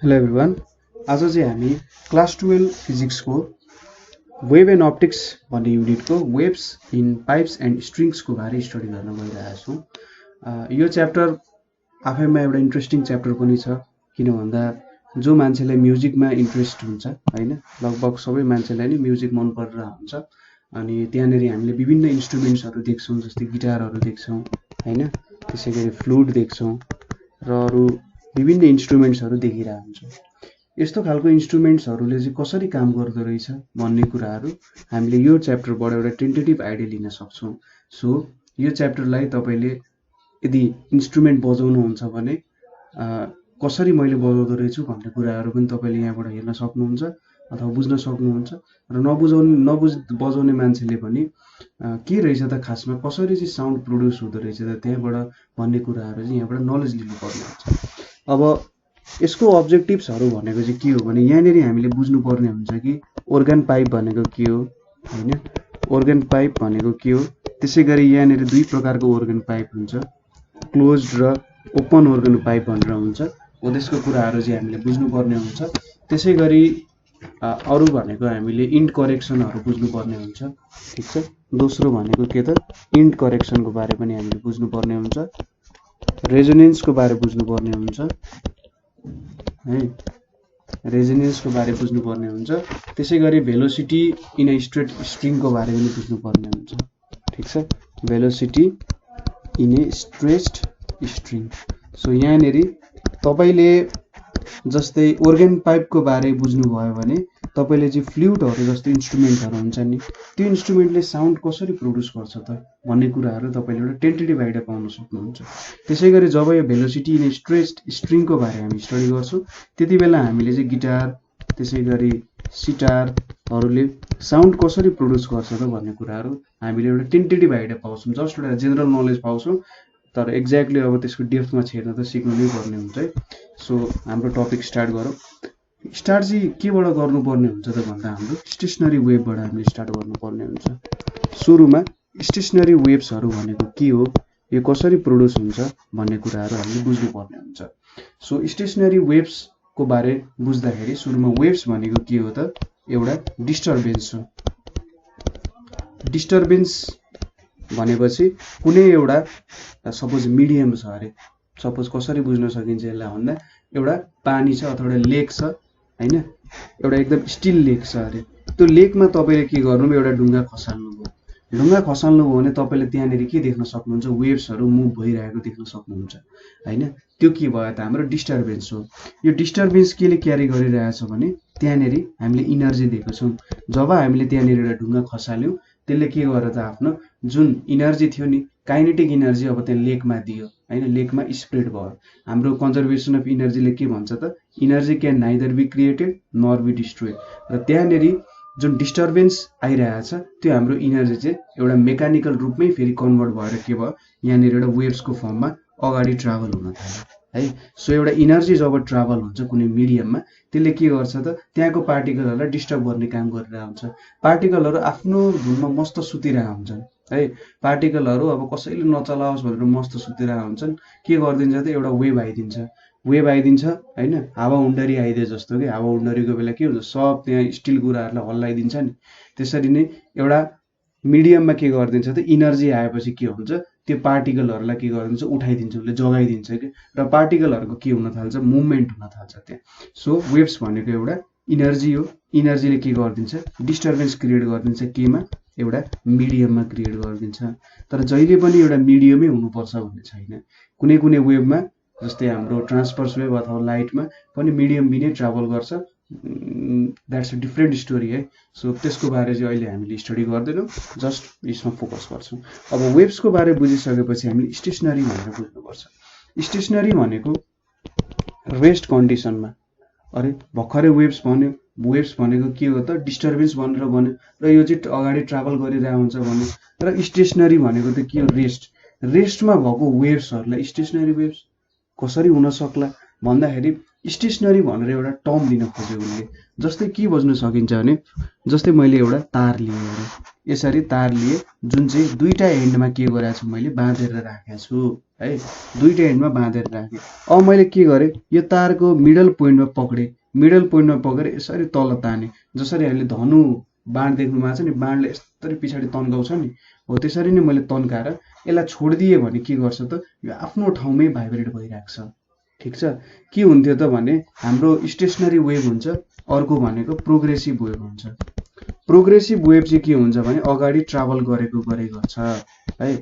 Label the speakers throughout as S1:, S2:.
S1: Hello everyone. आज चाहिँ हामी क्लास 12 फिजिक्सको वेभ एन्ड अप्टिक्स भन्ने युनिटको वेभ्स इन पाइप्स एन्ड स्ट्रिङ्सको बारे स्टडी गर्न गइरहेको छौँ। यो च्याप्टर आफैमा एउटा इन्ट्रेस्टिङ च्याप्टर पनि छ, किन भन्दा जो मान्छेलाई म्युजिकमा इन्ट्रेस्ट हुन्छ होइन, लगभग सबै मान्छेलाई नै म्युजिक मन परेर हुन्छ। अनि त्यहाँनिर हामीले विभिन्न इन्स्ट्रुमेन्ट्सहरू देख्छौँ, जस्तै गिटारहरू देख्छौँ होइन, त्यसै गरी फ्लुट देख्छौँ र अरू विभिन्न इन्स्ट्रुमेन्ट्सहरू देखिरहेको हुन्छौँ। यस्तो खालको इन्स्ट्रुमेन्ट्सहरूले चाहिँ कसरी काम गर्दो रहेछ भन्ने कुराहरू हामीले यो च्याप्टरबाट एउटा टेन्टेटिभ आइडिया लिन सक्छौँ। सो यो च्याप्टरलाई तपाईँले यदि इन्स्ट्रुमेन्ट बजाउनुहुन्छ भने कसरी मैले बजाउँदो रहेछु भन्ने कुराहरू पनि तपाईँले यहाँबाट हेर्न सक्नुहुन्छ अथवा बुझ्न सक्नुहुन्छ। र बजाउने मान्छेले पनि के रहेछ त खासमा, कसरी चाहिँ साउन्ड प्रड्युस हुँदो रहेछ त त्यहाँबाट भन्ने कुराहरू चाहिँ यहाँबाट नलेज लिनुपर्ने हुन्छ। अब यसको अब्जेक्टिभ्सहरू भनेको चाहिँ के हो भने यहाँनिर हामीले बुझ्नुपर्ने हुन्छ कि organ पाइप भनेको के हो होइन, organ पाइप भनेको के हो। त्यसै गरी यहाँनिर दुई प्रकारको organ पाइप हुन्छ, क्लोज्ड र ओपन organ पाइप भनेर हुन्छ। हो त्यसको कुराहरू चाहिँ हामीले बुझ्नुपर्ने हुन्छ। त्यसै गरी अरू भनेको हामीले इन्ड करेक्सनहरू बुझ्नुपर्ने हुन्छ, ठिक छ। दोस्रो भनेको के त, इन्ड करेक्सनको बारे पनि हामीले बुझ्नुपर्ने हुन्छ, रेजोनेन्सको बारे बुझ्नुपर्ने हुन्छ है, रेजोनेन्सको बारे बुझ्नुपर्ने हुन्छ। त्यसै गरी भेलोसिटी इन अ स्ट्रेट स्ट्रिङको बारे पनि बुझ्नुपर्ने हुन्छ, ठिक छ, velocity in a straight string. So यहाँनिर तपाईँले जस्तै organ पाइपको बारे बुझ्नुभयो भने तपाईँले चाहिँ फ्लुटहरू जस्तो इन्स्ट्रुमेन्टहरू हुन्छ नि, त्यो इन्स्ट्रुमेन्टले साउन्ड कसरी प्रड्युस गर्छ त भन्ने कुराहरू तपाईँले एउटा टेन्टेटिभ आइडिया पाउन सक्नुहुन्छ। त्यसै गरी जब यो भेलोसिटी इन स्ट्रेट स्ट्रिङको बारे हामी स्टडी गर्छौँ त्यति बेला हामीले चाहिँ गिटार त्यसै गरी सिटारहरूले साउन्ड कसरी प्रड्युस गर्छ त भन्ने कुराहरू हामीले एउटा टेन्टेटिभ आइडिया पाउँछौँ, जस्ट एउटा जेनरल नलेज पाउँछौँ। तर एक्ज्याक्टली अब त्यसको डेप्थमा छिर्न त सिक्नु नै पर्ने हुन्छ है। सो हाम्रो टपिक स्टार्ट गरौँ। स्टार्ट चाहिँ केबाट गर्नुपर्ने हुन्छ त भन्दा हाम्रो स्टेसनरी वेभबाट हामीले स्टार्ट गर्नुपर्ने हुन्छ। सुरुमा स्टेसनरी वेभ्सहरू भनेको के हो, यो कसरी प्रड्युस हुन्छ भन्ने कुराहरू हामीले बुझ्नुपर्ने हुन्छ। सो स्टेसनरी वेभ्सको बारे बुझ्दाखेरि सुरुमा वेभ्स भनेको के हो त, एउटा डिस्टर्बेन्स हो। डिस्टर्बेन्स भनेपछि कुनै एउटा सपोज मिडियम छ अरे, सपोज कसरी बुझ्न सकिन्छ यसलाई भन्दा एउटा पानी छ अथवा एउटा लेक छ होइन, एउटा एकदम स्टिल लेक छ अरे, त्यो लेकमा तपाईँले के गर्नुभयो, एउटा ढुङ्गा खसाल्नुभयो। ढुङ्गा खसाल्नुभयो भने तपाईँले त्यहाँनिर के देख्न सक्नुहुन्छ, वेभ्सहरू मुभ भइरहेको देख्न सक्नुहुन्छ होइन। त्यो के भयो त, हाम्रो डिस्टर्बेन्स हो। यो डिस्टर्बेन्स केले क्यारी गरिरहेछ भने त्यहाँनिर हामीले इनर्जी दिएको छौँ। जब हामीले त्यहाँनिर एउटा ढुङ्गा खसाल्यौँ त्यसले के गर्यो त, आफ्नो जुन इनर्जी थियो नि, काइनेटिक इनर्जी अब त्यहाँ लेकमा दियो होइन, लेकमा स्प्रेड भयो। हाम्रो कन्जर्भेसन अफ इनर्जीले के भन्छ त, energy can neither be created nor be destroyed. र त्यहाँनिर जुन डिस्टर्बेन्स आइरहेछ त्यो हाम्रो इनर्जी चाहिँ एउटा मेकानिकल रूपमै फेरि कन्भर्ट भएर के भयो, यहाँनिर एउटा वेभ्सको फर्ममा अगाडि ट्राभल हुन थाल्यो है। सो एउटा इनर्जी जब ट्राभल हुन्छ कुनै मिडियममा त्यसले के गर्छ त, त्यहाँको पार्टिकलहरूलाई डिस्टर्ब गर्ने काम गरिरहेको हुन्छ। पार्टिकलहरू आफ्नो धुनमा मस्त सुतिरहेको हुन्छन् है, पार्टिकलहरू अब कसैले नचलाओस् भनेर मस्त सुतिरहेको हुन्छन्। के गरिदिन्छ त, एउटा वेभ आइदिन्छ, वेभ आइदिन्छ होइन, हावा हुन्डरी आइदियो जस्तो कि हावा हुन्डरीको बेला के हुन्छ, सब त्यहाँ स्टिल कुराहरूलाई हल्लाइदिन्छ नि, त्यसरी नै एउटा मिडियममा के गरिदिन्छ त, इनर्जी आएपछि के हुन्छ, त्यो पार्टिकलहरूलाई के गरिदिन्छ, उठाइदिन्छ, उसले जगाइदिन्छ कि, र पार्टिकलहरूको के हुन थाल्छ, मुभमेन्ट हुन थाल्छ त्यहाँ। सो वेभ्स भनेको एउटा इनर्जी हो। इनर्जीले के गरिदिन्छ, डिस्टर्बेन्स क्रिएट गरिदिन्छ केमा, एउटा मिडियममा क्रिएट गरिदिन्छ। तर जहिले पनि एउटा मिडियमै हुनुपर्छ भन्ने छैन। कुनै कुनै वेभमा जस्तै हाम्रो ट्रान्सभर्स वेभ अथवा लाइटमा पनि मिडियम बी नै ट्राभल गर्छ, द्याट्स अ डिफ्रेन्ट स्टोरी है। सो त्यसको बारे चाहिँ अहिले हामीले स्टडी गर्दैनौँ, जस्ट यसमा फोकस गर्छौँ। अब वेभ्सको बारे बुझिसकेपछि हामीले स्टेसनरी भनेर बुझ्नुपर्छ। स्टेसनरी भनेको रेस्ट कन्डिसनमा, अरे भर्खरै वेभ्स भन्यो, वेभ्स भनेको के हो त, डिस्टर्बेन्स भनेर भन्यो, र यो चाहिँ अगाडि ट्राभल गरिरहेको हुन्छ भन्यो। र स्टेसनरी भनेको त के हो, रेस्ट। रेस्टमा भएको वेभ्सहरूलाई स्टेसनरी वेभ्स कसरी हुन सक्ला भन्दाखेरि स्टेसनरी भनेर एउटा टर्म दिन खोज्यो उसले। जस्तै के बुझ्न सकिन्छ भने जस्तै मैले एउटा तार लिएँ अरे, यसरी तार लिएँ जुन चाहिँ दुईटा एन्डमा के गरेको छु मैले बाँधेर राखेको छु है, दुईटा एन्डमा बाँधेर राखेँ। अब मैले के गरेँ यो तारको मिडल पोइन्टमा पक्रेँ, मिडल पोइन्टमा पक्रेर यसरी तल तानेँ। जसरी हामीले धनु बाण देख्नु भएको छ नि, बाणले यसरी पछाडि तन्काउँछ नि, हो त्यसरी नै मैले तन्काएर यसलाई छोडिदिएँ भने के गर्छ त यो आफ्नो ठाउँमै भाइब्रेट भइरहेको छ। ठिक छ, के हुन्थ्यो त भने हाम्रो स्टेसनरी वेभ हुन्छ, अर्को भनेको प्रोग्रेसिभ वेभ हुन्छ। प्रोग्रेसिभ वेभ चाहिँ के हुन्छ भने अगाडि ट्राभल गरेको गर्छ है,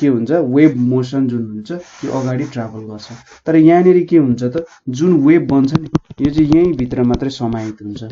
S1: के हुन्छ वेभ मोसन जुन हुन्छ यो अगाडि ट्राभल गर्छ। तर यहाँनिर के हुन्छ त जुन वेभ बन्छ नि यो चाहिँ यहीँ भित्र मात्रै समाहित हुन्छ।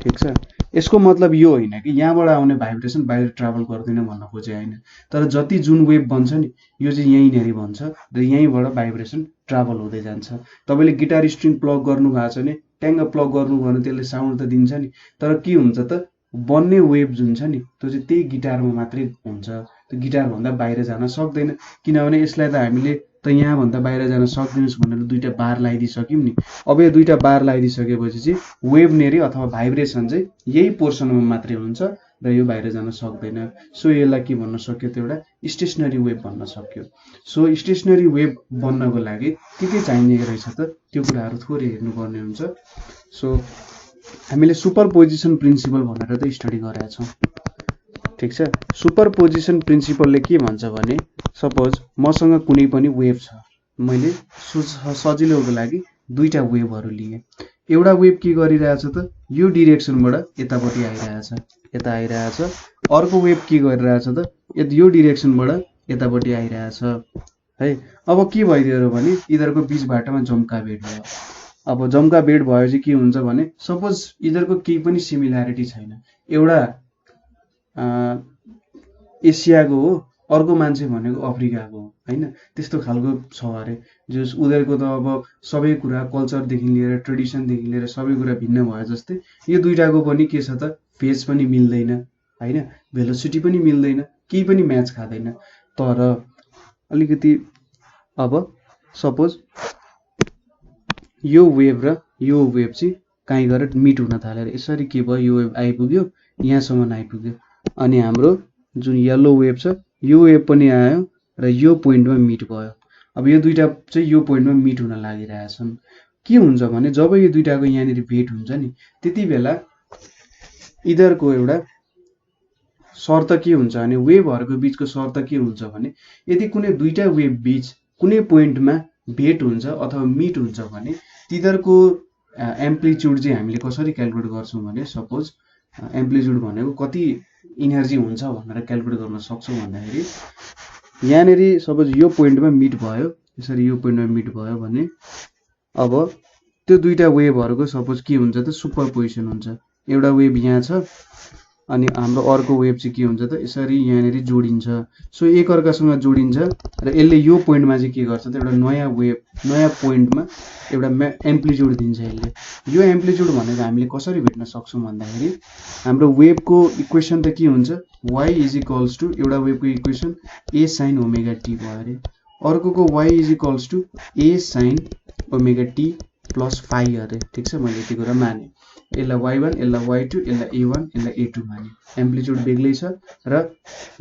S1: ठिक छ, यसको मतलब यो होइन कि यहाँबाट आउने भाइब्रेसन बाहिर ट्राभल गर्दैन भन्न खोजे होइन, तर जति जुन वेभ बन्छ नि यो चाहिँ यहीँनिर बन्छ र यहीँबाट भाइब्रेसन ट्राभल हुँदै जान्छ। तपाईँले गिटार स्ट्रिङ प्लग गर्नु भएको छ भने ट्याङ्ग प्लग गर्नु भने त्यसले साउन्ड त दिन्छ नि, तर के हुन्छ त बन्ने वेभ जुन छ नि त्यो चाहिँ त्यही गिटारमा मात्रै हुन्छ, त्यो गिटारभन्दा बाहिर जान सक्दैन। किनभने यसलाई त हामीले त यहाँभन्दा बाहिर जान सक्दैनस् भनेर दुईवटा बार लगाइदिइसक्यौँ नि। अब यो दुईवटा बार लगाइदिइसकेपछि चाहिँ वेभ नेरी अथवा भाइब्रेसन चाहिँ यही पोर्सनमा मात्रै हुन्छ र यो बाहिर जान सक्दैन। सो यसलाई के भन्न सक्यो त एउटा स्टेसनरी वेभ भन्न सक्यो। सो स्टेसनरी वेभ बन्नको लागि के चाहिने रहेछ त त्यो कुराहरू थोरै हेर्नुपर्ने हुन्छ। सो हामीले सुपरपोजिसन प्रिन्सिपल भनेर त स्टडी गरेका छौँ। ठिक छ, सुपरपोजिसन प्रिन्सिपलले के भन्छ भने सपोज मसँग कुनै पनि वेभ छ, मैले सजिलोको लागि दुईटा वेभहरू लिएँ। एउटा वेभ के गरिरहेछ त यो डिरेक्सनबाट यतापट्टि आइरहेछ, यता आइरहेछ। अर्को वेभ के गरिरहेछ त यो डिरेक्सनबाट यतापट्टि आइरहेछ है। अब के भइदियो भने यिनीहरूको बिच बाटोमा जम्का भेट भयो। अब जम्का भेट भएपछि के हुन्छ भने सपोज यिनीहरूको केही पनि सिमिल्यारिटी छैन, एउटा एसियाको हो अर्को मान्छे भनेको अफ्रिकाको हो होइन, त्यस्तो खालको छ अरे। जस उनीहरूको त अब सबै कुरा कल्चरदेखि लिएर ट्रेडिसनदेखि लिएर सबै कुरा भिन्न भयो जस्तै यो दुईटाको पनि के छ त फेज पनि मिल्दैन होइन, भेलोसिटी पनि मिल्दैन, केही पनि म्याच खाँदैन। तर अलिकति अब सपोज यो वेभ र यो वेभ चाहिँ कहीँ गएर मिट हुन थालेर यसरी के भयो यो वेभ आइपुग्यो यहाँसम्म आइपुग्यो, अनि हाम्रो जुन येलो वेभ छ यो वेभ पनि आयो र यो पोइन्टमा मिट भयो। अब यो दुईटा चाहिँ यो पोइन्टमा मिट हुन लागिरहेछन्। के हुन्छ भने जब यो दुईटाको यहाँनिर भेट हुन्छ नि त्यति बेला यिनीहरूको एउटा शर्त के हुन्छ भने वेभहरूको बिचको शर्त के हुन्छ भने यदि कुनै दुईटा वेभ बिच कुनै पोइन्टमा भेट हुन्छ अथवा मिट हुन्छ भने तिनीहरूको एम्प्लिट्युड चाहिँ हामीले कसरी क्यालकुलेट गर्छौँ भने सपोज एम्प्लिट्युड भनेको कति इनर्जी हुन्छ भनेर क्यालकुलेट गर्न सक्छौँ भन्दाखेरि यहाँनिर सपोज यो पोइन्टमा मिट भयो, यसरी यो पोइन्टमा मिट भयो भने अब त्यो दुईटा वेभहरूको सपोज के हुन्छ त सुपरपोजिसन हुन्छ। एउटा वेभ यहाँ छ अनि हाम्रो अर्को वेभ चाहिँ के हुन्छ त यसरी यहाँनिर जोडिन्छ। सो एक अर्कासँग जोडिन्छ र यसले यो पोइन्टमा चाहिँ के गर्छ त एउटा नयाँ वेभ नयाँ पोइन्टमा एउटा एम्प्लिट्युड दिन्छ यसले। यो एम्प्लिट्युड भनेको हामीले कसरी भेट्न सक्छौँ भन्दाखेरि हाम्रो वेभको इक्वेसन त के हुन्छ y इज इक्वल्स टु एउटा वेभको equation a sin omega t भयो अरे, अर्कोको y is equals to a sin omega t plus phi अरे। ठिक छ, मैले यति कुरा माने, यसलाई y1 यसलाई y2 यसलाई a1 यसलाई a2 माने। एम्प्लिट्युड बेग्लै छ र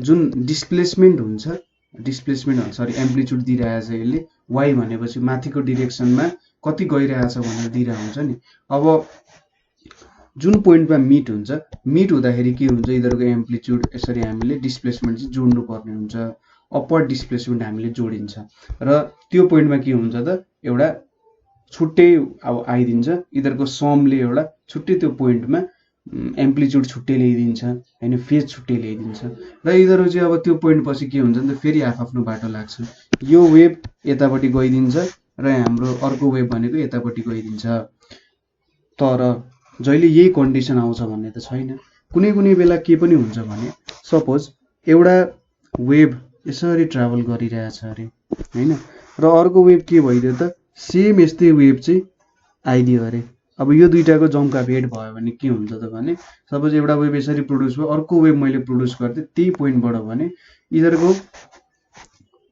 S1: जुन डिस्प्लेसमेन्ट हुन्छ एम्प्लिट्युड दिइरहेछ यसले y भनेपछि माथिको डिरेक्सनमा कति गइरहेछ भनेर दिइरहेको हुन्छ नि। अब जुन पोइन्टमा मिट हुन्छ, मिट हुँदाखेरि के हुन्छ यिनीहरूको एम्प्लिट्युड यसरी हामीले डिस्प्लेसमेन्ट चाहिँ जोड्नु पर्ने हुन्छ, अपवर्ड डिस्प्लेसमेन्ट हामीले जोडिन्छ र त्यो पोइन्टमा के हुन्छ त एउटा छुट्टै अब आइदिन्छ, यिनीहरूको समले एउटा छुट्टै त्यो पोइन्टमा एम्प्लिट्युड छुट्टै ल्याइदिन्छ होइन, फेज छुट्टै ल्याइदिन्छ र यिनीहरू चाहिँ अब त्यो पोइन्ट पछि के हुन्छ नि त फेरि आफ्नो बाटो लाग्छ। यो वेभ यतापट्टि गइदिन्छ र हाम्रो अर्को वेभ भनेको यतापट्टि गइदिन्छ। तर जहिले यही कन्डिसन आउँछ भन्ने त छैन, कुनै कुनै बेला के पनि हुन्छ भने सपोज एउटा वेभ यसरी ट्राभल गरिरहेछ अरे होइन, र अर्को वेभ के भइदियो त सेम यस्तै वेभ चाहिँ आइदियो अरे। अब यो दुईटाको जम्का भेट भयो भने के हुन्छ त भने सपोज एउटा वेभ यसरी प्रड्युस भयो, अर्को वेभ मैले प्रड्युस गर्थेँ त्यही पोइन्टबाट भने यिनीहरूको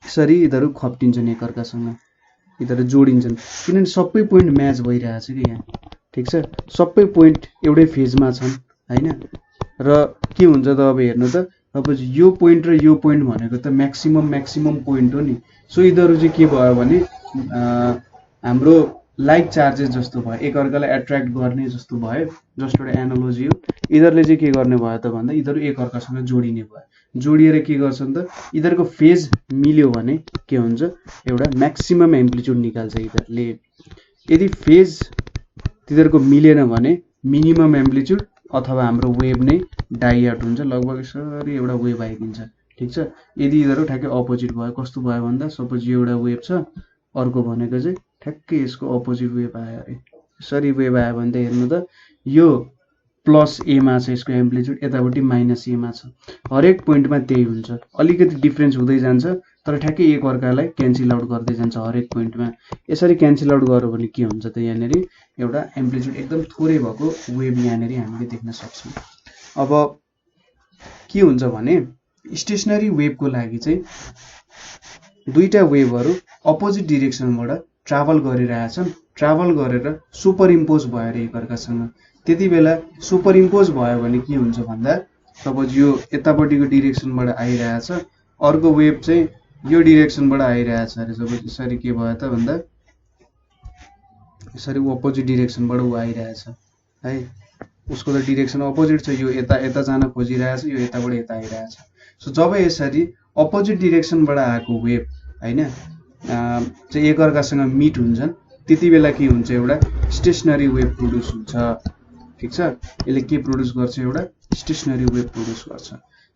S1: यसरी यिनीहरू खप्टिन्छन् एकअर्कासँग, यिनीहरू जोडिन्छन् किनभने सबै पोइन्ट म्याच भइरहेछ कि यहाँ, ठिक छ, सबै पोइन्ट एउटै फेजमा छन् हैन। र के हुन्छ त अब हेर्नु त, अब यो पोइन्ट र यो पोइन्ट भनेको त म्याक्सिमम पोइन्ट हो नि। सो यिनीहरू चाहिँ के भयो भने हाम्रो लाइक चार्जेस जस्तो भयो, एकअर्कालाई एट्र्याक्ट गर्ने जस्तो भयो, जस्ट एउटा एनालोजी हो। यिनीहरूले चाहिँ के गर्ने भयो त भन्दा यिनीहरू एकअर्कासँग जोडिने भयो, जोडिएर के गर्छन् त यिनीहरूको फेज मिल्यो भने के हुन्छ, एउटा म्याक्सिमम एम्प्लिट्युड निकाल्छ यिनीहरूले। यदि फेज तिनीहरूको मिलेन भने मिनिमम एम्प्लिट्युड अथवा हाम्रो वेभ नै डाइ आउट हुन्छ, लगभग यसरी एउटा वेभ आइदिन्छ, ठिक छ। यदि यिनीहरू ठ्याक्कै अपोजिट भयो, कस्तो भयो भन्दा सपोज यो एउटा वेभ छ, अर्को भनेको चाहिँ ठ्याक्कै यसको अपोजिट वेभ आयो अरे, यसरी वेभ आयो भने त हेर्नु त यो प्लस एमा छ यसको एम्प्लिट्युड, यतापट्टि माइनस एमा छ, हरेक पोइन्टमा त्यही हुन्छ, अलिकति डिफ्रेन्स हुँदै जान्छ तर ठ्याक्कै एकअर्कालाई क्यान्सल आउट गर्दै जान्छ हरेक पोइन्टमा। यसरी क्यान्सल आउट गर्यो भने के हुन्छ त यहाँनिर एउटा एम्प्लिट्युड एकदम थोरै भएको वेभ यहाँनिर हामीले देख्न सक्छौँ। अब के हुन्छ भने स्टेसनरी वेभको लागि चाहिँ दुईटा वेभहरू अपोजिट डिरेक्सनबाट ट्राभल गरिरहेछन्, ट्राभल गरेर सुपर इम्पोज भएर एकअर्कासँग, त्यति बेला सुपर इम्पोज भयो भने के हुन्छ भन्दा सपोज यो यतापट्टिको डिरेक्सनबाट आइरहेछ, अर्को वेभ चाहिँ यो डिरेक्सनबाट आइरहेछ अरे, सपोज यसरी के भयो त भन्दा यसरी अपोजिट डिरेक्सनबाट ऊ आइरहेछ है, उसको त डिरेक्सन अपोजिट छ, यो यता जान खोजिरहेछ, यो यताबाट यता आइरहेछ। सो जब यसरी अपोजिट डिरेक्सनबाट आएको वेभ हैन चाहिँ एकअर्कासँग मिट हुन्छन्, त्यति बेला के हुन्छ, एउटा स्टेसनरी वेभ प्रोड्युस हुन्छ, ठिक छ। यसले के प्रोड्युस गर्छ, एउटा स्टेसनरी वेभ प्रोड्युस गर्छ।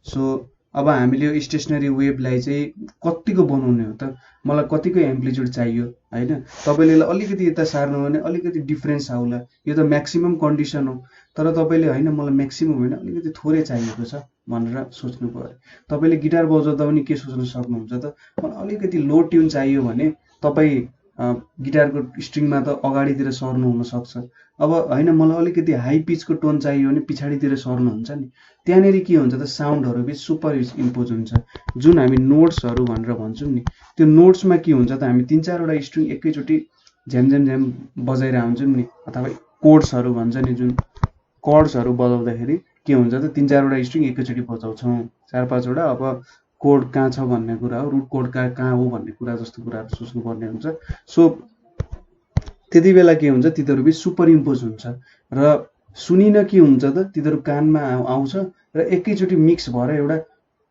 S1: सो अब हामीले यो स्टेसनरी वेभलाई चाहिँ कतिको बनाउने हो त, मलाई कतिको एम्प्लिट्युड चाहियो हैन, तपाईँले अलिकति यता सार्नु भने अलिकति डिफ्रेन्स आउला, यो त म्याक्सिमम कन्डिसन हो, तर तपाईँले हैन मलाई म्याक्सिमम होइन अलिकति थोरै चाहिएको छ भनेर सोच्नु पर्यो। तपाईँले गिटार बजाउँदा पनि के सोच्न सक्नुहुन्छ त, मलाई अलिकति लो ट्युन चाहियो भने तपाईँ गिटारको स्ट्रिङमा त अगाडितिर सर्नु हुनसक्छ, अब हैन मलाई अलिकति हाई पिचको टोन चाहियो भने पछाडितिर सर्नुहुन्छ नि, त्यहाँनिर के हुन्छ त साउन्डहरू बिच सुपर इम्पोज हुन्छ। जुन हामी नोट्सहरू भनेर भन्छौँ नि, त्यो नोट्समा के हुन्छ त हामी 3-4वटा स्ट्रिङ एकैचोटि झ्याम बजाइरहेको हुन्छौँ नि, अथवा कोड्सहरू भन्छ नि, जुन कर्ड्सहरू बजाउँदाखेरि के हुन्छ त 3-4वटा स्ट्रिङ एकैचोटि बजाउँछौँ, 4-5वटा, अब कोड कहाँ छ भन्ने कुरा हो, रुट कोड कहाँ हो भन्ने कुरा जस्तो कुराहरू सोच्नुपर्ने हुन्छ। सो त्यति बेला के हुन्छ, तिनीहरू बिच सुपर इम्पोज हुन्छ र सुनिन के हुन्छ त तिनीहरू कानमा आउँछ र एकैचोटि मिक्स भएर एउटा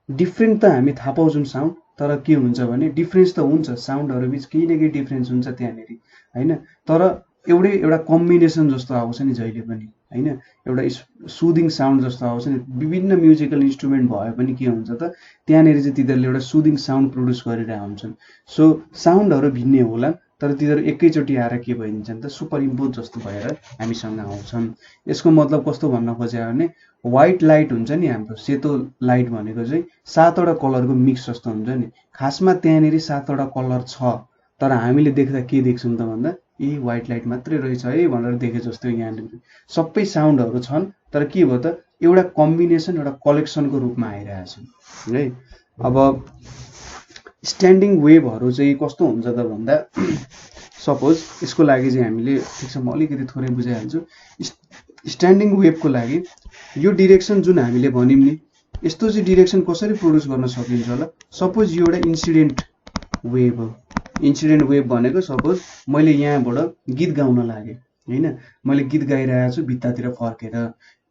S1: डिफ्रेन्ट त हामी थाहा पाउँछौँ साउन्ड, तर के हुन्छ भने डिफ्रेन्स त हुन्छ, साउन्डहरू बिच केही न केही डिफ्रेन्स हुन्छ त्यहाँनिर हैन, तर एउटा कम्बिनेसन जस्तो आउँछ नि जहिले पनि हैन, एउटा सुदिङ साउन्ड जस्तो आउँछ नि। विभिन्न म्युजिकल इन्स्ट्रुमेन्ट भए पनि के हुन्छ त त्यहाँनिर चाहिँ तिनीहरूले एउटा सुदिङ साउन्ड प्रोड्युस गरिरहेका हुन्छन्। सो साउन्डहरू भिन्नै होला तर तिनीहरू एकैचोटि आएर के भइदिन्छन् त सुपर इम्पोज जस्तो भएर हामीसँग आउँछन्। यसको मतलब कस्तो भन्न खोज्यो भने व्हाइट लाइट हुन्छ नि, हाम्रो सेतो लाइट भनेको चाहिँ 7वटा कलरको मिक्स जस्तो हुन्छ नि, खासमा त्यहाँनिर 7वटा कलर छ, तर हामीले देख्दा के देख्छौँ त भन्दा यी व्हाइट लाइट मात्रै रहेछ है भनेर देखे जस्तो यहाँनिर सबै साउन्डहरू छन्, तर के भयो त एउटा कम्बिनेसन, एउटा कलेक्सनको रूपमा आइरहेछ है। अब स्ट्यान्डिङ वेभहरू चाहिँ कस्तो हुन्छ त भन्दा सपोज यसको लागि चाहिँ हामीले ठिक छ म अलिकति थोरै बुझाइहाल्छु। स्ट्यान्डिङ वेभको लागि यो डिरेक्सन जुन हामीले भन्यौँ नि, यस्तो चाहिँ डिरेक्सन कसरी प्रोड्युस गर्न सकिन्छ होला। सपोज यो एउटा इन्सिडेन्ट वेभ हो, इन्सिडेन्ट वेभ भनेको सपोज मैले यहाँबाट गीत गाउन लागेँ हैन, मैले गीत गाइरहेको छु, भित्तातिर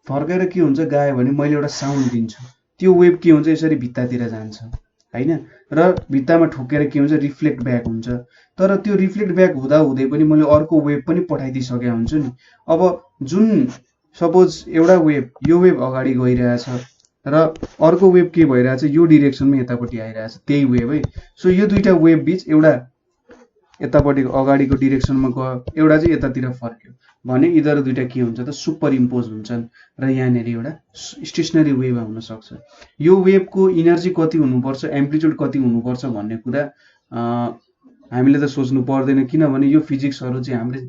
S1: फर्केर के हुन्छ गायो भने मैले एउटा साउन्ड दिन्छु, त्यो वेभ के हुन्छ यसरी भित्तातिर जान्छ हैन, र भित्तामा ठोकेर के हुन्छ रिफ्लेक्ट ब्याक हुन्छ, तर त्यो रिफ्लेक्ट ब्याक हुँदा हुँदै पनि मैले अर्को वेभ पनि पठाइदिइसकेको हुन्छु नि। अब जुन सपोज एउटा वेभ, यो वेभ अगाडि गइरहेछ र अर्को वेभ के भइरहेछ यो डिरेक्सनमा यतापट्टि आइरहेछ, त्यही वेभ है। सो यो दुईटा वेभ बिच एउटा यतापट्टि अगाडिको डिरेक्सनमा गयो, एउटा चाहिँ यतातिर फर्क्यो भने यिनीहरू दुईटा के हुन्छ त सुपर इम्पोज हुन्छन् र यहाँनिर एउटा स्टेसनरी वेभ आउन सक्छ। यो वेभको इनर्जी कति हुनुपर्छ, एम्प्लिट्युड कति हुनुपर्छ भन्ने कुरा हामीले त सोच्नु पर्दैन, किनभने यो फिजिक्सहरू चाहिँ हाम्रो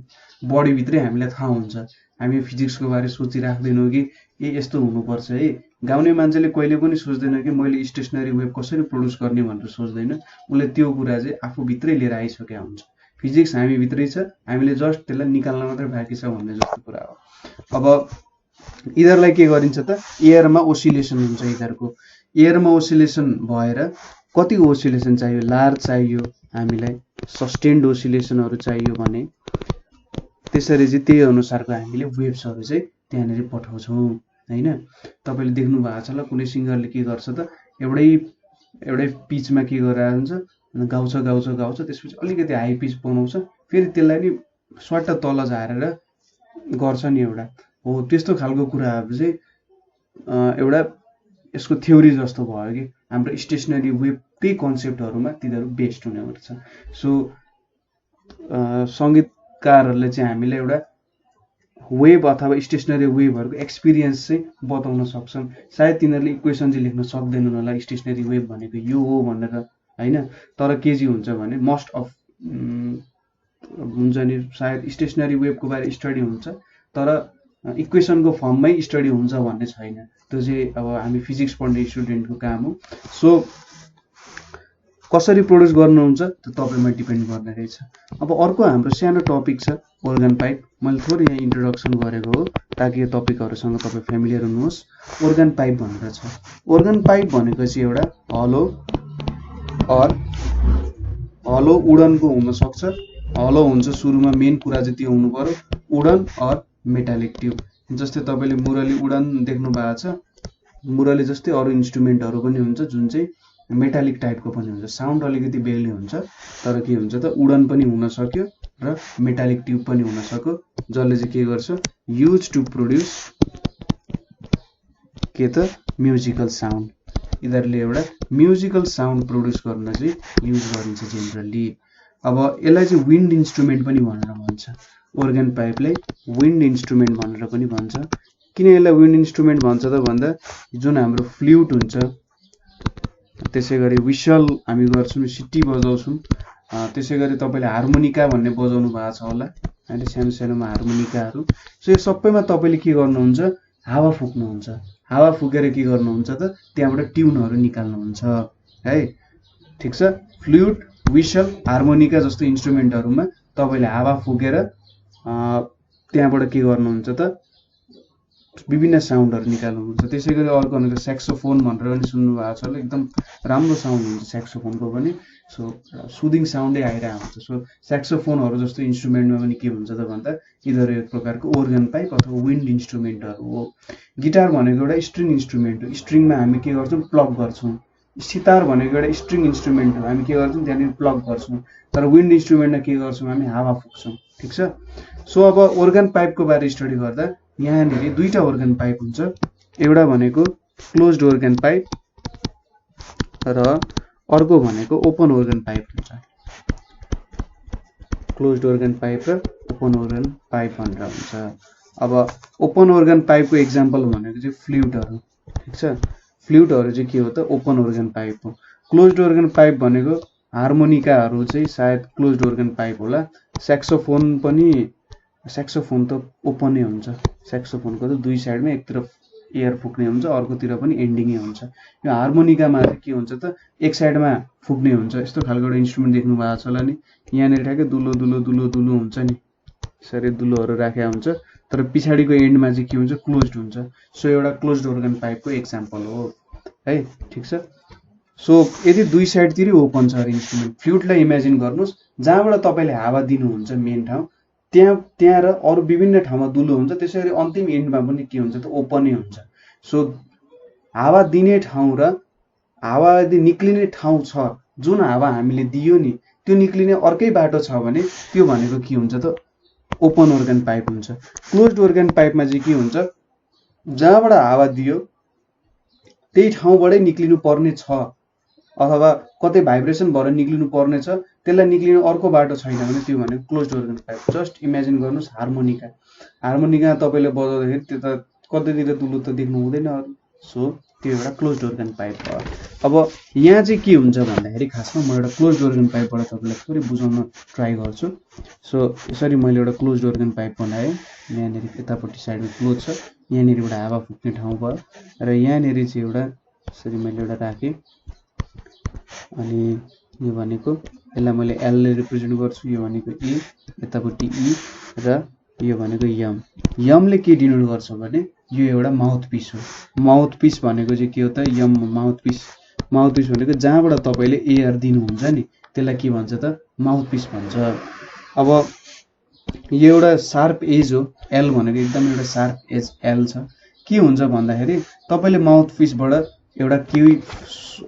S1: बडीभित्रै हामीलाई थाहा हुन्छ। हामी फिजिक्सको बारे सोचिराख्दैनौँ कि यस्तो हुनुपर्छ है। गाउने मान्छेले कहिले पनि सोच्दैन कि मैले स्टेसनरी वेभ कसरी प्रोड्युस गर्ने भनेर सोच्दैन, उसले त्यो कुरा चाहिँ आफूभित्रै लिएर आइसकेको हुन्छ। फिजिक्स हामी भित्रै छ, हामीले जस्ट त्यसलाई निकाल्न मात्रै बाँकी छ भन्ने जस्तो कुरा हो। अब यिनीहरूलाई के गरिन्छ त, एयरमा ओसिलेसन हुन्छ। यिनीहरूको एयरमा ओसिलेसन भएर कतिको ओसिलेसन चाहियो, लार्ज चाहियो हामीलाई, सस्टेन्ड ओसिलेसनहरू चाहियो भने त्यसरी चाहिँ त्यही अनुसारको हामीले वेभ्सहरू चाहिँ त्यहाँनिर पठाउँछौँ हैन। तपाईँले देख्नु भएको छ होला कुनै सिङ्गरले के गर्छ त, एउटै पिचमा के गरेर हुन्छ, गाउँछ त्यसपछि अलिकति हाई पिच बनाउँछ, फेरि त्यसलाई नि स्वाट्ट तल झारेर गर्छ नि एउटा हो। त्यस्तो खालको कुराहरू चाहिँ एउटा यसको थ्योरी जस्तो भयो कि हाम्रो स्टेसनरी वेभकै कन्सेप्टहरूमा तिनीहरू बेस्ड हुने गर्छ। सो सङ्गीतकारहरूले चाहिँ हामीलाई एउटा वेभ अथवा स्टेसनरी वेभहरूको एक्सपिरियन्स चाहिँ बताउन सक्छन्। सायद तिनीहरूले इक्वेसन चाहिँ लेख्न सक्दैनन् होला स्टेसनरी वेभ भनेको यो हो भनेर हैन, तर के चाहिँ हुन्छ भने मोस्ट अफ हुन्छ नि, सायद स्टेसनरी वेभको बारे स्टडी हुन्छ तर इक्वेसनको फर्ममै स्टडी हुन्छ भन्ने छैन। त्यो चाहिँ अब हामी फिजिक्स पढ्ने स्टुडेन्टको काम हो। सो कसरी प्रड्युस गर्नुहुन्छ त्यो तपाईँमा डिपेन्ड गर्ने रहेछ। अब अर्को हाम्रो सानो टपिक छ organ पाइप। मैले थोरै यहाँ इन्ट्रोडक्सन गरेको हो ताकि यो टपिकहरूसँग तपाईँ फ्यामिलियर हुनुहोस्। organ पाइप भनेर छ। organ पाइप भनेको चाहिँ एउटा हलो उडनको हुन सक्छ। हलो हुन्छ सुरुमा, मेन कुरा चाहिँ त्यो हुनु पर्यो, उडन अर मेटालिक ट्युब। जस्तै तपाईँले मुरली उडन देख्नु भएको छ, मुरली जस्तै अरू इन्स्ट्रुमेन्टहरू पनि हुन्छ जुन चाहिँ मेटालिक टाइपको पनि हुन्छ, साउन्ड अलिकति बेग्लै हुन्छ तर के हुन्छ त उडन पनि हुन सक्यो र मेटालिक ट्युब पनि हुन सक्यो, जसले चाहिँ के गर्छ, युज टु प्रोड्युस के त म्युजिकल साउन्ड। यिनीहरूले एउटा म्युजिकल साउन्ड प्रोड्युस गर्न चाहिँ युज गरिन्छ जेनरली। अब यसलाई चाहिँ विन्ड इन्स्ट्रुमेन्ट पनि भनेर भन्छ। organ पाइपलाई विन्ड इन्स्ट्रुमेन्ट भनेर पनि भन्छ। किन यसलाई विन्ड इन्स्ट्रुमेन्ट भन्छ त भन्दा जुन हाम्रो फ्लुट हुन्छ, त्यसै गरी विसल हामी गर्छौँ, सिटी बजाउँछौँ, त्यसै गरी तपाईँले हार्मोनिका भन्ने बजाउनु भएको छ होला अहिले सानो सानोमा हार्मोनिकाहरू। सो यो सबैमा तपाईँले के गर्नुहुन्छ, हावा फुक्नुहुन्छ। हावा फुकेर के गर्नुहुन्छ त त्यहाँबाट ट्युनहरू निकाल्नुहुन्छ है, ठिक छ। फ्लुट, विसल, हार्मोनिका जस्तो इन्स्ट्रुमेन्टहरूमा तपाईँले हावा फुकेर त्यहाँबाट के गर्नुहुन्छ त विभिन्न साउन्डहरू निकाल्नुहुन्छ। त्यसै गरी अर्को भनेको सेक्सोफोन भनेर पनि सुन्नु भएको छ होला, एकदम राम्रो साउन्ड हुन्छ सेक्सोफोनको पनि। सो सुदिङ साउन्डै आइरहेको हुन्छ। सो सेक्सोफोनहरू जस्तो इन्स्ट्रुमेन्टमा पनि के हुन्छ त भन्दा यिनीहरू एक प्रकारको organ पाइप अथवा विन्ड इन्स्ट्रुमेन्टहरू हो। गिटार भनेको एउटा स्ट्रिङ इन्स्ट्रुमेन्ट हो, स्ट्रिङमा हामी के गर्छौँ, प्लग गर्छौँ। सितार भनेको एउटा स्ट्रिङ इन्स्ट्रुमेन्ट हो, हामी के गर्छौँ त्यहाँनिर प्लग गर्छौँ। तर विन्ड इन्स्ट्रुमेन्टमा के गर्छौँ, हामी हावा फुक्छौँ, ठिक छ। सो अब organ पाइपको बारे स्टडी गर्दा यहाँनिर दुईटा organ पाइप हुन्छ। एउटा भनेको क्लोज्ड organ पाइप र अर्को भनेको ओपन organ पाइप हुन्छ। क्लोज्ड organ पाइप र ओपन organ पाइप भनेर हुन्छ। अब ओपन organ पाइपको एक्जाम्पल भनेको चाहिँ फ्लुटहरू, ठिक छ। फ्लुटहरू चाहिँ के हो त ओपन organ पाइप हो। क्लोज्ड organ पाइप भनेको हार्मोनिकाहरू चाहिँ सायद क्लोज्ड organ पाइप होला। सेक्सोफोन पनि, सेक्सोफोन त ओपनै हुन्छ। सेक्सोफोनको त दुई साइडमा एकतिर एयर फुक्ने हुन्छ, अर्कोतिर पनि एन्डिङै हुन्छ। यो हार्मोनिकामा चाहिँ के हुन्छ त एक साइडमा फुक्ने हुन्छ। यस्तो खालको एउटा इन्स्ट्रुमेन्ट देख्नु भएको छ होला नि, यहाँनिर ठ्याक्कै दुलो दुलो दुलो दुलो हुन्छ नि, यसरी दुलोहरू राखेको हुन्छ, तर पछाडिको एन्डमा चाहिँ के हुन्छ, क्लोज्ड हुन्छ। सो एउटा क्लोज्ड organ पाइपको एक्जाम्पल हो है, ठिक छ। सो यदि दुई साइडतिर ओपन छ अरे इन्स्ट्रुमेन्ट, फ्लुटलाई इमेजिन गर्नुहोस्, जहाँबाट तपाईँले हावा दिनुहुन्छ मेन ठाउँ, त्यहाँ र अरू विभिन्न ठाउँमा दुलो हुन्छ। त्यसै गरी अन्तिम एन्डमा पनि के हुन्छ त ओपनै हुन्छ। सो हावा दिने ठाउँ र हावा यदि निक्लिने ठाउँ छ, जुन हावा हामीले दियो नि त्यो निक्लिने अर्कै बाटो छ भने त्यो भनेको के हुन्छ त ओपन organ पाइप हुन्छ। क्लोज्ड organ पाइपमा चाहिँ के हुन्छ, जहाँबाट हावा दियो त्यही ठाउँबाटै निक्लिनु पर्ने छ अथवा कतै भाइब्रेसन भएर निक्लिनु पर्ने छ, त्यसलाई निक्लिनु अर्को बाटो छैन भने त्यो भनेको closed organ pipe. Just imagine गर्नुहोस् हार्मोनिका, हार्मोनिका तपाईँले बजाउँदाखेरि त्यो त कतैतिर दुलो त देख्नु हुँदैन। सो त्यो एउटा क्लोज्ड organ पाइप भयो। अब यहाँ चाहिँ के हुन्छ भन्दाखेरि खासमा म एउटा क्लोज्ड organ पाइपबाट तपाईँलाई थोरै बुझाउन ट्राई गर्छु। सो यसरी मैले एउटा क्लोज्ड organ पाइप बनाएँ। यहाँनिर यतापट्टि साइडमा क्लोज छ, यहाँनिर एउटा हावा फुक्ने ठाउँ भयो र यहाँनिर चाहिँ एउटा यसरी मैले एउटा राखेँ। अनि यो भनेको यसलाई मैले एल ले रिप्रेजेन्ट गर्छु, यो भनेको ए, यतापट्टि ई र यो भनेको यम। यमले के डिनोट गर्छ भने यो एउटा माउथ पिस हो। माउथ पिस भनेको चाहिँ के हो त, यम माउथ पिस। माउथ पिस भनेको जहाँबाट तपाईँले एयर दिनुहुन्छ नि त्यसलाई के भन्छ त, माउथ पिस भन्छ। अब यो एउटा सार्प एज हो, एल भनेको एकदम एउटा सार्प एज एल छ। के हुन्छ भन्दाखेरि तपाईँले माउथ पिसबाट एउटा केही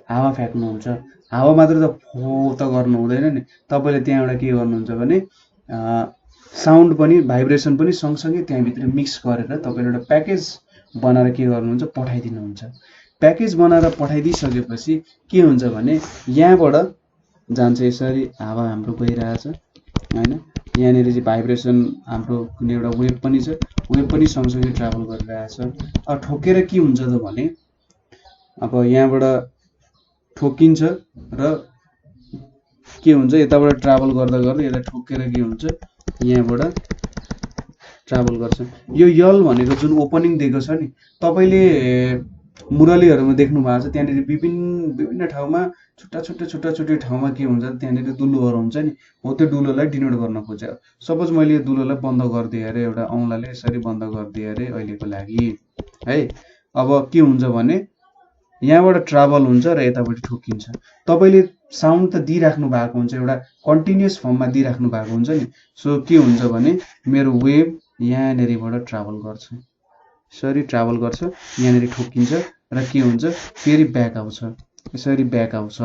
S1: हावा फ्याँक्नुहुन्छ, हावा मात्र त फो त गर्नु हुँदैन नि, तपाईँले त्यहाँ एउटा के गर्नुहुन्छ भने साउन्ड पनि भाइब्रेसन पनि सँगसँगै त्यहाँभित्र मिक्स गरेर तपाईँले एउटा प्याकेज बनाएर के गर्नुहुन्छ, पठाइदिनुहुन्छ। प्याकेज बनाएर पठाइदिइसकेपछि के हुन्छ भने यहाँबाट जान्छ यसरी हावा हाम्रो गइरहेछ हैन, यहाँनिर चाहिँ भाइब्रेसन हाम्रो कुनै एउटा वेभ पनि छ, वेभ पनि सँगसँगै ट्राभल गरिरहेछ। अब ठोकेर के हुन्छ त भने अब यहाँबाट ठोकिन्छ र के हुन्छ यताबाट ट्राभल गर्दा गर्दै यसलाई ठोकेर के हुन्छ यहाँबाट ट्राभल गर्छ। यो यल भनेको जुन ओपनिङ दिएको छ नि, तपाईँले मुरलीहरूमा देख्नु भएको छ, त्यहाँनिर विभिन्न ठाउँमा छुट्टा ठाउँमा के हुन्छ त्यहाँनिर दुलोहरू हुन्छ नि, हो त्यो दुलोलाई डिनोट गर्न खोज्यो। सपोज मैले यो दुलोलाई बन्द गरिदिएँ अरे, एउटा औँलाले यसरी बन्द गरिदिएँ अरे अहिलेको लागि है। अब के हुन्छ भने यहाँबाट ट्राभल हुन्छ र यतापट्टि ठोकिन्छ। तपाईँले साउन्ड त दिइराख्नु भएको हुन्छ, एउटा कन्टिन्युस फर्ममा दिइराख्नु भएको हुन्छ नि। सो के हुन्छ भने मेरो वेभ यहाँनिरबाट ट्राभल गर्छ, यसरी ट्राभल गर्छ, यहाँनिर ठोकिन्छ र के हुन्छ फेरि ब्याक आउँछ, यसरी ब्याक आउँछ।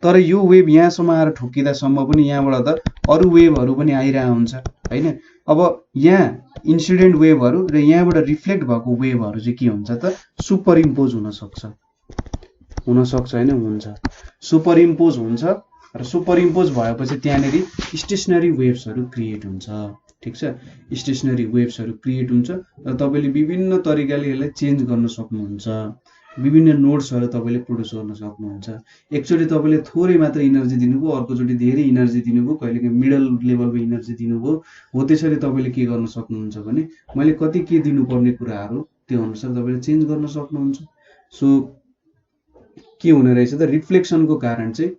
S1: तर यो वेभ यहाँसम्म आएर ठोकिँदासम्म पनि यहाँबाट त अरू वेभहरू पनि आइरहेको हुन्छ हैन। अब यहाँ इन्सिडेन्ट वेभहरू र यहाँबाट रिफ्लेक्ट भएको वेभहरू चाहिँ के हुन्छ त, सुपर इम्पोज हुनसक्छ हैन, हुन्छ सुपर इम्पोज हुन्छ र सुपर इम्पोज भएपछि त्यहाँनिर स्टेसनरी वेभ्सहरू क्रिएट हुन्छ। ठिक छ, स्टेसनरी वेभ्सहरू क्रिएट हुन्छ र तपाईँले विभिन्न तरिकाले यसलाई चेन्ज गर्न सक्नुहुन्छ, विभिन्न नोट्सहरू तपाईँले प्रड्युस गर्न सक्नुहुन्छ। एकचोटि तपाईँले थोरै मात्र इनर्जी दिनुभयो, अर्कोचोटि धेरै इनर्जी दिनुभयो, कहिलेकाहीँ मिडल लेभलको इनर्जी दिनुभयो, हो त्यसरी तपाईँले के गर्न सक्नुहुन्छ भने मैले कति के दिनुपर्ने कुराहरू त्यो अनुसार तपाईँले चेन्ज गर्न सक्नुहुन्छ। सो के हुने रहेछ त, रिफ्लेक्सनको कारण चाहिँ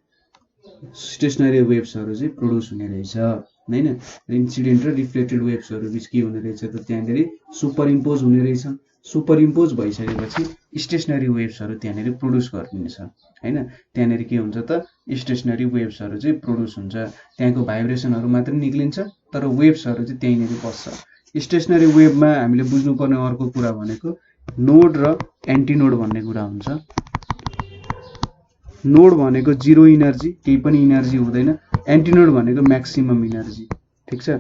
S1: स्टेसनरी वेभ्सहरू चाहिँ प्रड्युस हुने रहेछ हैन। इन्सिडेन्ट र रिफ्लेक्टेड वेभ्सहरू बिच के हुने रहेछ त, त्यहाँनिर सुपर इम्पोज हुने रहेछ। सुपर इम्पोज भइसकेपछि स्टेसनरी वेभ्सहरू त्यहाँनिर प्रड्युस गरिदिन्छ हैन। त्यहाँनिर के हुन्छ त, स्टेसनरी वेभ्सहरू चाहिँ प्रड्युस हुन्छ, त्यहाँको भाइब्रेसनहरू मात्र निक्लिन्छ तर वेभ्सहरू चाहिँ त्यहीँनिर बस्छ। स्टेसनरी वेभमा हामीले बुझ्नुपर्ने अर्को कुरा भनेको नोड र एन्टिनोड भन्ने कुरा हुन्छ। नोड भनेको जिरो इनर्जी, केही पनि इनर्जी हुँदैन, एन्टिनोड भनेको म्याक्सिमम इनर्जी। ठिक छ,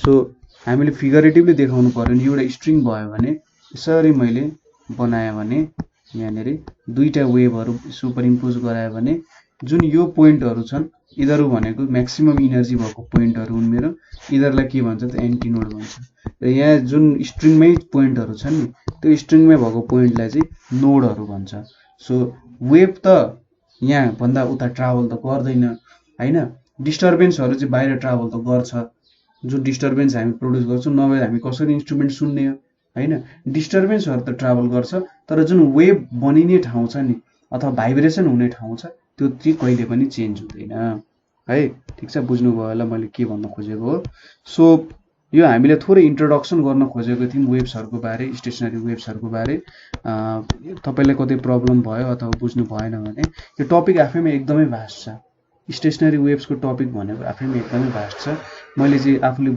S1: सो हामीले फिगरेटिभली देखाउनु पर्यो नि, एउटा स्ट्रिङ भयो भने यसरी मैले बनाएँ भने यहाँनिर दुईटा वेभहरू सुपर इम्पोज गरायो भने जुन यो पोइन्टहरू छन् यिनीहरू भनेको म्याक्सिमम इनर्जी भएको पोइन्टहरू हुन् मेरो, यिनीहरूलाई के भन्छ त एन्टिनोड भन्छ। र यहाँ जुन स्ट्रिङमै पोइन्टहरू छन् नि त्यो स्ट्रिङमै भएको पोइन्टलाई चाहिँ नोडहरू भन्छ। सो वेभ त यहाँ भन्दा उता ट्राभल त गर्दैन हैन, डिस्टर्बेन्सहरू चाहिँ बाहिर ट्राभल त गर्छ, जुन डिस्टर्बेन्स हामी प्रड्युस गर्छौँ, नभए हामी कसरी इन्स्ट्रुमेन्ट सुन्ने हो हैन। डिस्टर्बेन्सहरू त ट्राभल गर्छ तर जुन वेभ बनिने ठाउँ छ नि अथवा भाइब्रेसन हुने ठाउँ छ त्यो चाहिँ कहिले पनि चेन्ज हुँदैन है। ठिक छ, बुझ्नुभयो होला मैले के भन्न खोजेको हो। सो यो हामीले थोरै इन्ट्रोडक्सन गर्न खोजेको थियौँ वेभ्सहरूको बारे, स्टेसनरी वेभ्सहरूको बारे। तपाईँलाई कतै प्रब्लम भयो अथवा बुझ्नु भएन भने यो टपिक आफैमा एकदमै भास्ट छ। स्टेसनरी वेभ्सको टपिक भनेको आफैमा एकदमै भास्ट छ। मैले चाहिँ आफूले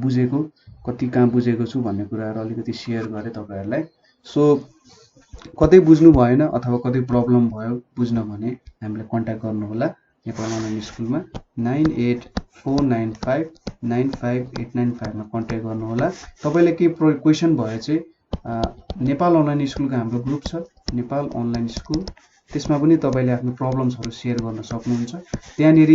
S1: बुझेको कति कहाँ बुझेको छु भन्ने कुराहरू अलिकति सेयर गरेँ तपाईँहरूलाई। सो कतै बुझ्नु भएन अथवा कतै प्रब्लम भयो बुझ्न भने हामीलाई कन्ट्याक्ट गर्नुहोला नेपाल अनलाइन स्कुलमा 9849595895 मा कन्ट्याक्ट गर्नुहोला। तपाईँले केही क्वेसन भयो चाहिँ नेपाल अनलाइन स्कुलको हाम्रो ग्रुप छ नेपाल अनलाइन स्कुल, त्यसमा पनि तपाईँले आफ्नो प्रब्लम्सहरू सेयर गर्न सक्नुहुन्छ। त्यहाँनिर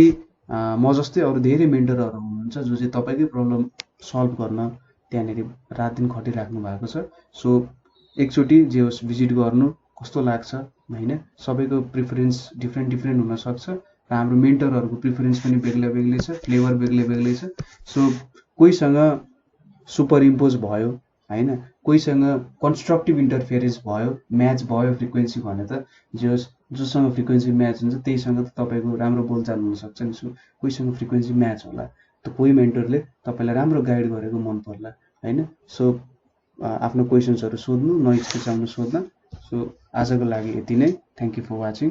S1: म जस्तै अरू धेरै मेन्टरहरू हुनुहुन्छ जो चाहिँ तपाईँकै प्रब्लम सल्भ गर्न त्यहाँनिर रात दिन खटिराख्नु भएको छ। सो एकचोटि जे होस् भिजिट गर्नु, कस्तो लाग्छ हैन, सबैको प्रिफरेन्स डिफ्रेन्ट हुनसक्छ र हाम्रो मेन्टरहरूको प्रिफरेन्स पनि बेग्लै छ, फ्लेभर बेग्लै छ। सो कोहीसँग सुपर इम्पोज भयो हैन। कोहीसँग कन्स्ट्रक्टिभ इन्टरफेरेन्स भयो, म्याच भयो फ्रिक्वेन्सी भने त जोसँग फ्रिक्वेन्सी म्याच हुन्छ त्यहीसँग त तपाईँको राम्रो बोलचाल हुनसक्छ नि। सो कोहीसँग फ्रिक्वेन्सी म्याच होला, त कोही मेन्टरले तपाईँलाई राम्रो गाइड गरेको मन पर्ला हैन। सो आफ्नो क्वेसन्सहरू सोध्नु, नहिचकिचाउनु सोध्न। सो आजको लागि यति नै। Thank you for watching.